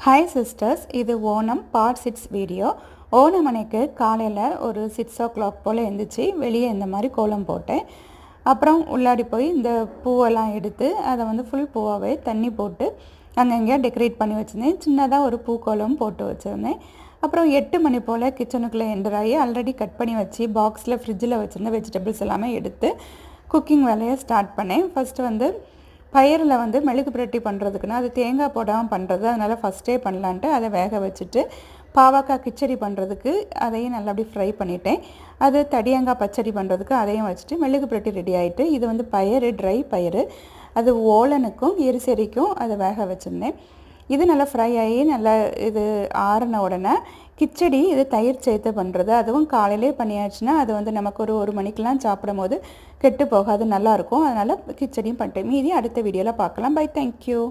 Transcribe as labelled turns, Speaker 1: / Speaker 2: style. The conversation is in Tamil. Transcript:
Speaker 1: ஹாய் சிஸ்டர்ஸ், இது ஓணம் பார்ட் 6 வீடியோ. ஓணம் அன்னைக்கு காலையில் ஒரு 6 o'clock போல் எழுந்திரிச்சு வெளியே இந்த மாதிரி கோலம் போட்டேன். அப்புறம் உள்ளாடி போய் இந்த பூவெல்லாம் எடுத்து அதை வந்து ஃபுல் பூவாகவே தண்ணி போட்டு அங்கங்கே டெக்கரேட் பண்ணி வச்சுருந்தேன். சின்னதாக ஒரு பூக்கோலம் போட்டு வச்சுருந்தேன். அப்புறம் 8 மணி போல் கிச்சனுக்குள்ளே என்டராகி ஆல்ரெடி கட் பண்ணி வச்சு பாக்ஸில் ஃப்ரிட்ஜில் வச்சுருந்த வெஜிடபிள்ஸ் எல்லாமே எடுத்து குக்கிங் வேலையை ஸ்டார்ட் பண்ணேன். ஃபஸ்ட்டு வந்து பயிரில் வந்து மெழுகு புரட்டி பண்ணுறதுக்குன்னா அது தேங்காய் போடாமல் பண்ணுறது, அதனால் ஃபஸ்ட்டே பண்ணலான்ட்டு அதை வேக வச்சுட்டு பாவக்காய் கிச்சடி பண்ணுறதுக்கு அதையும் நல்லா அப்படி ஃப்ரை பண்ணிட்டேன். அது தடியங்காய் பச்சடி பண்ணுறதுக்கு அதையும் வச்சுட்டு மெழுகு புரட்டி ரெடி ஆகிட்டு, இது வந்து பயிறு, ட்ரை பயிறு, அது ஓலனுக்கும் எரிசெரிக்கும் அதை வேக வச்சுருந்தேன். இது நல்லா ஃப்ரை ஆகி நல்லா இது ஆறின உடனே கிச்சடி, இது தயிர் சேர்த்து பண்ணுறது, அதுவும் காலையிலே பண்ணியாச்சுன்னா அது வந்து நமக்கு ஒரு மணிக்கெலாம் சாப்பிடும் போது கெட்டு போகாது, நல்லாயிருக்கும். அதனால் கிச்சடியும் பண்ணிட்டேன். மீதி அடுத்த வீடியோவில் பார்க்கலாம். Bye, thank you.